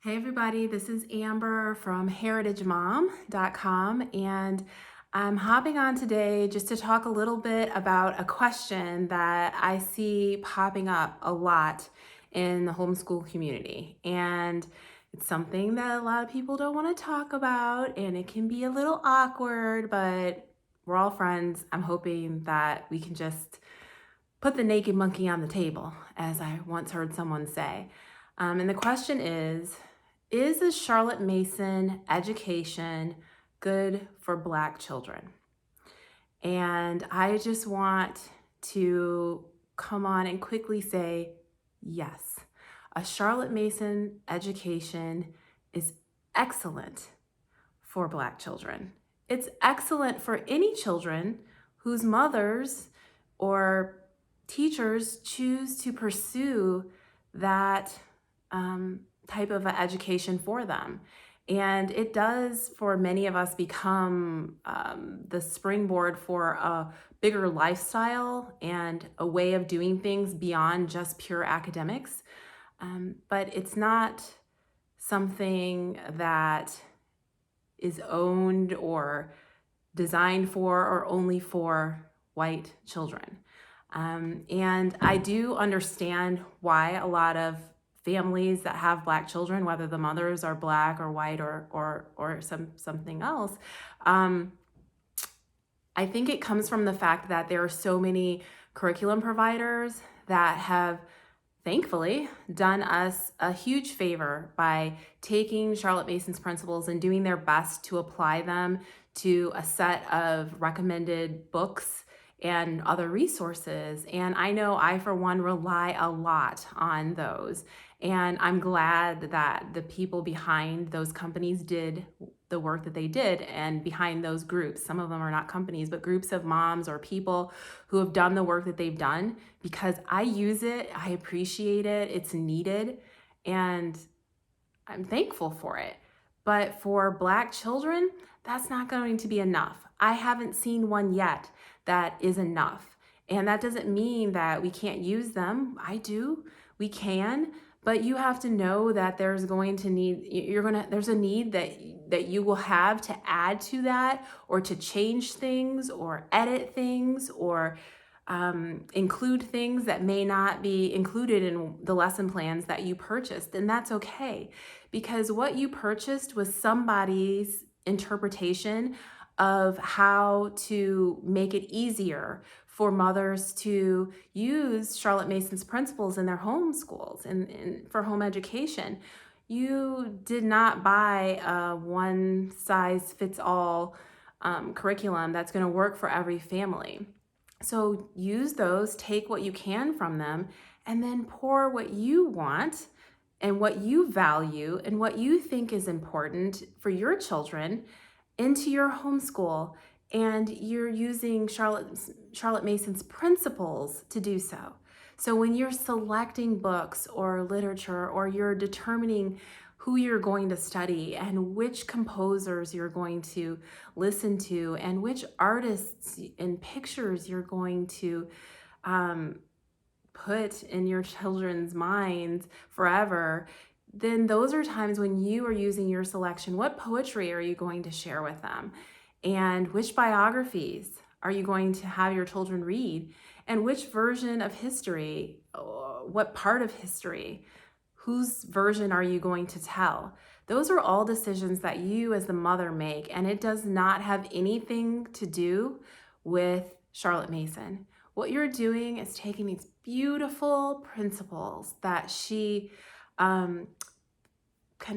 Hey everybody, this is Amber from heritagemom.com, and I'm hopping on today just to talk a little bit about a question that I see popping up a lot in the homeschool community. And it's something that a lot of people don't want to talk about, and it can be a little awkward, but we're all friends. I'm hoping that we can just put the naked monkey on the table, as I once heard someone say. And the question is a Charlotte Mason education good for Black children? And I just want to come on and quickly say yes. A Charlotte Mason education is excellent for Black children. It's excellent for any children whose mothers or teachers choose to pursue that type of education for them. And it does, for many of us, become the springboard for a bigger lifestyle and a way of doing things beyond just pure academics. But it's not something that is owned or designed for or only for white children. And I do understand why a lot of families that have Black children, whether the mothers are Black or white or something else, I think it comes from the fact that there are so many curriculum providers that have thankfully done us a huge favor by taking Charlotte Mason's principles and doing their best to apply them to a set of recommended books and other resources. And I know I, for one, rely a lot on those. And I'm glad that the people behind those companies did the work that they did, and behind those groups. Some of them are not companies, but groups of moms or people who have done the work that they've done, because I use it, I appreciate it, it's needed, and I'm thankful for it. But for Black children, that's not going to be enough. I haven't seen one yet that is enough. And that doesn't mean that we can't use them. I do. We can. But you have to know that there's a need that you will have to add to that, or to change things or edit things or include things that may not be included in the lesson plans that you purchased. And that's okay, because what you purchased was somebody's interpretation of how to make it easier for mothers to use Charlotte Mason's principles in their home schools and for home education. You did not buy a one-size-fits-all curriculum that's going to work for every family. So use those, take what you can from them, and then pour what you want and what you value and what you think is important for your children into your homeschool. And you're using Charlotte Mason's principles to do so. So when you're selecting books or literature, or you're determining who you're going to study and which composers you're going to listen to and which artists and pictures you're going to put in your children's minds forever, then those are times when you are using your selection. What poetry are you going to share with them? And which biographies are you going to have your children read? And which version of history, what part of history, whose version are you going to tell? Those are all decisions that you as the mother make, and it does not have anything to do with Charlotte Mason. What you're doing is taking these beautiful principles that she kind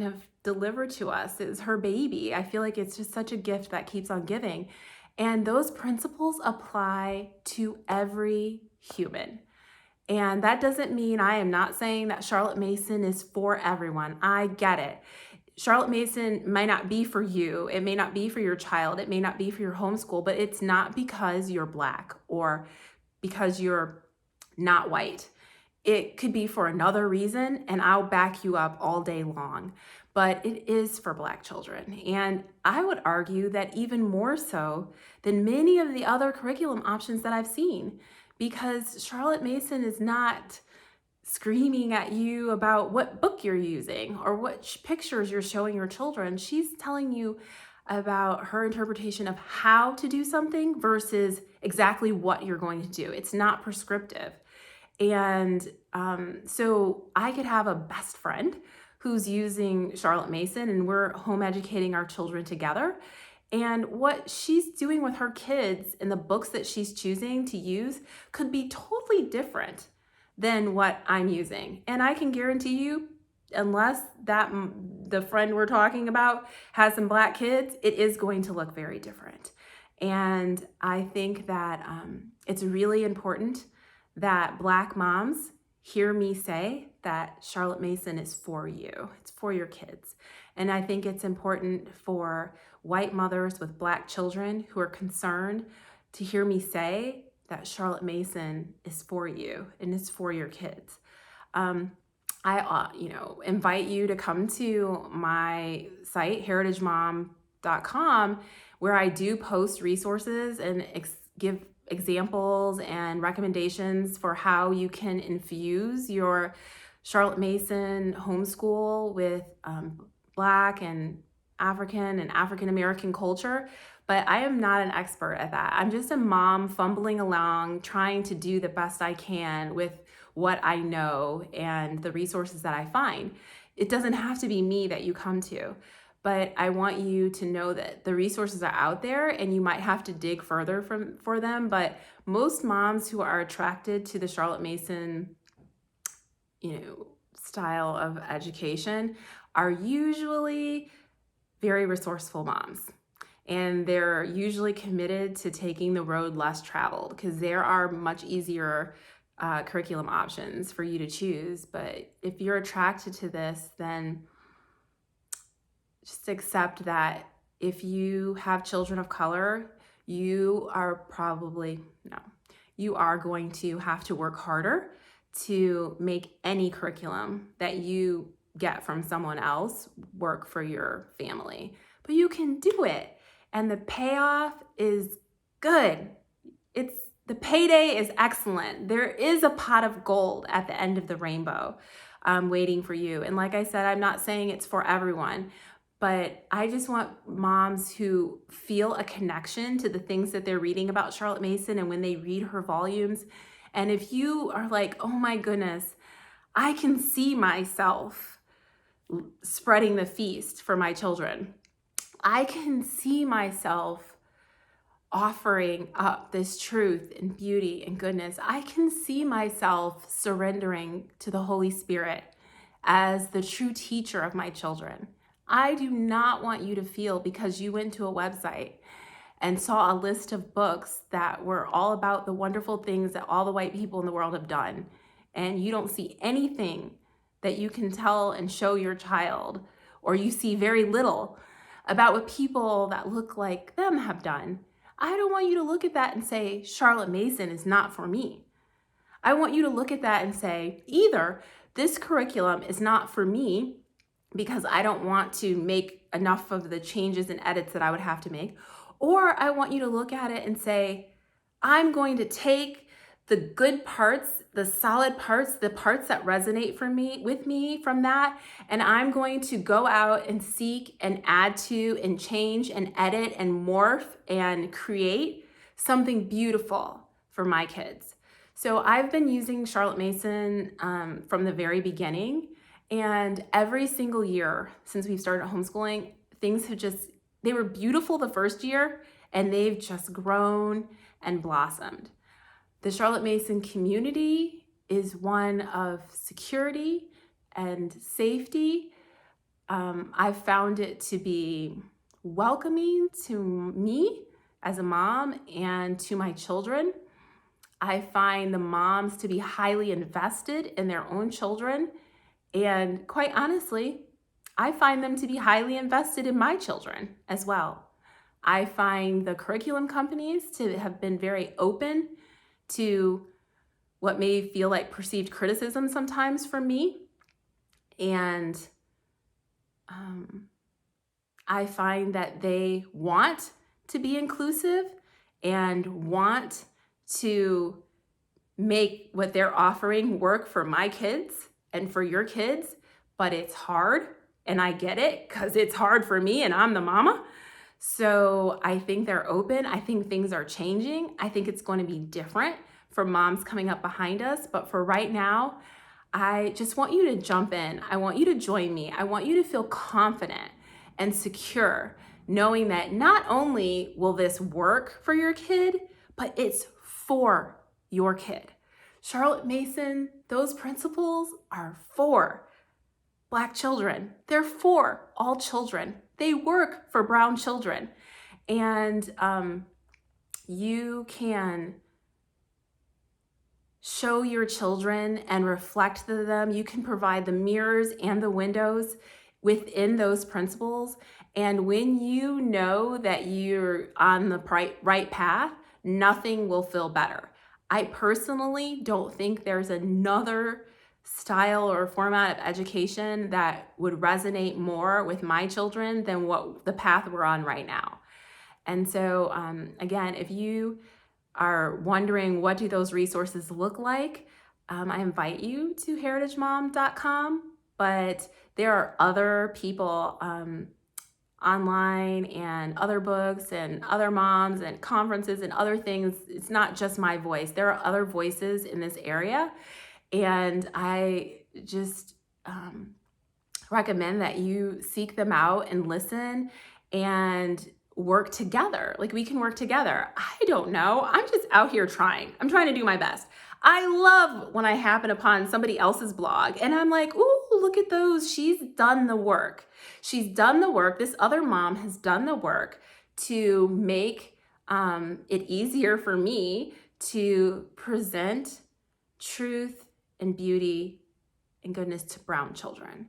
of delivered to us. It's her baby. I feel like it's just such a gift that keeps on giving. And those principles apply to every human. And that doesn't mean, I am not saying that Charlotte Mason is for everyone. I get it. Charlotte Mason might not be for you. It may not be for your child. It may not be for your homeschool, but it's not because you're Black or because you're not white. It could be for another reason, and I'll back you up all day long. But it is for Black children. And I would argue that even more so than many of the other curriculum options that I've seen, because Charlotte Mason is not screaming at you about what book you're using or what pictures you're showing your children. She's telling you about her interpretation of how to do something versus exactly what you're going to do. It's not prescriptive. And so I could have a best friend who's using Charlotte Mason, and we're home educating our children together. And what she's doing with her kids and the books that she's choosing to use could be totally different than what I'm using. And I can guarantee you, unless the friend we're talking about has some black kids, it is going to look very different. And I think that it's really important that black moms hear me say that Charlotte Mason is for you. It's for your kids. And I think it's important for white mothers with black children who are concerned to hear me say that Charlotte Mason is for you and it's for your kids. I invite you to come to my site, heritagemom.com, where I do post resources and give examples and recommendations for how you can infuse your Charlotte Mason homeschool with Black and African American culture. But I am not an expert at that. I'm just a mom fumbling along, trying to do the best I can with what I know and the resources that I find. It doesn't have to be me that you come to, but I want you to know that the resources are out there and you might have to dig further for them. But most moms who are attracted to the Charlotte Mason, style of education are usually very resourceful moms. And they're usually committed to taking the road less traveled because there are much easier curriculum options for you to choose. But if you're attracted to this, then just accept that if you have children of color, you are going to have to work harder to make any curriculum that you get from someone else work for your family. But you can do it. And the payoff is good. The payday is excellent. There is a pot of gold at the end of the rainbow waiting for you. And like I said, I'm not saying it's for everyone, but I just want moms who feel a connection to the things that they're reading about Charlotte Mason and when they read her volumes. And if you are like, oh my goodness, I can see myself spreading the feast for my children. I can see myself offering up this truth and beauty and goodness. I can see myself surrendering to the Holy Spirit as the true teacher of my children. I do not want you to feel because you went to a website and saw a list of books that were all about the wonderful things that all the white people in the world have done, and you don't see anything that you can tell and show your child, or you see very little about what people that look like them have done. I don't want you to look at that and say, Charlotte Mason is not for me. I want you to look at that and say, either this curriculum is not for me because I don't want to make enough of the changes and edits that I would have to make, or I want you to look at it and say, I'm going to take the good parts, the solid parts, the parts that resonate with me from that, and I'm going to go out and seek and add to and change and edit and morph and create something beautiful for my kids. So I've been using Charlotte Mason from the very beginning, and every single year since we've started homeschooling, things have they were beautiful the first year, and they've just grown and blossomed. The Charlotte Mason community is one of security and safety. I've found it to be welcoming to me as a mom and to my children. I find the moms to be highly invested in their own children. And quite honestly, I find them to be highly invested in my children as well. I find the curriculum companies to have been very open to what may feel like perceived criticism sometimes from me. And I find that they want to be inclusive and want to make what they're offering work for my kids and for your kids, but it's hard. And I get it because it's hard for me and I'm the mama. So I think they're open. I think things are changing. I think it's going to be different for moms coming up behind us. But for right now, I just want you to jump in. I want you to join me. I want you to feel confident and secure, knowing that not only will this work for your kid, but it's for your kid. Charlotte Mason, those principles are for Black children. They're for all children. They work for brown children. And you can show your children and reflect to them. You can provide the mirrors and the windows within those principles. And when you know that you're on the right path, nothing will feel better. I personally don't think there's another style or format of education that would resonate more with my children than what the path we're on right now. And so again, if you are wondering what do those resources look like, I invite you to heritagemom.com, but there are other people online and other books and other moms and conferences and other things. It's not just my voice. There are other voices in this area. And I just recommend that you seek them out and listen and work together. Like, we can work together. I don't know. I'm just out here trying. I'm trying to do my best. I love when I happen upon somebody else's blog and I'm like, ooh, look at those. She's done the work. She's done the work. This other mom has done the work to make it easier for me to present truth and beauty and goodness to brown children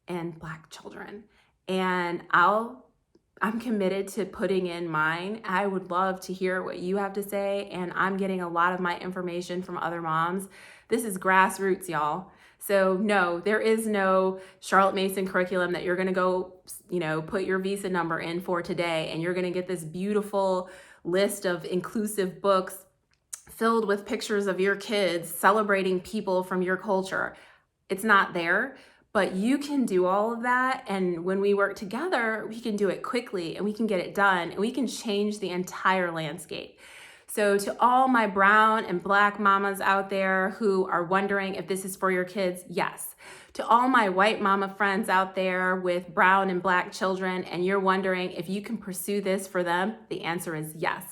and Black children. And I'm committed to putting in mine. I would love to hear what you have to say, and I'm getting a lot of my information from other moms. This is grassroots, y'all. So no, there is no Charlotte Mason curriculum that you're gonna go, put your visa number in for today, and you're gonna get this beautiful list of inclusive books filled with pictures of your kids celebrating people from your culture. It's not there. But you can do all of that, and when we work together, we can do it quickly and we can get it done and we can change the entire landscape. So to all my brown and Black mamas out there who are wondering if this is for your kids, yes. To all my white mama friends out there with brown and Black children and you're wondering if you can pursue this for them, the answer is yes.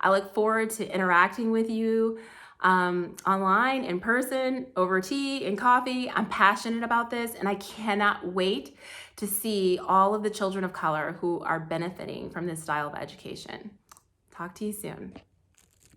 I look forward to interacting with you online, in person, over tea and coffee. I'm passionate about this and I cannot wait to see all of the children of color who are benefiting from this style of education. Talk to you soon.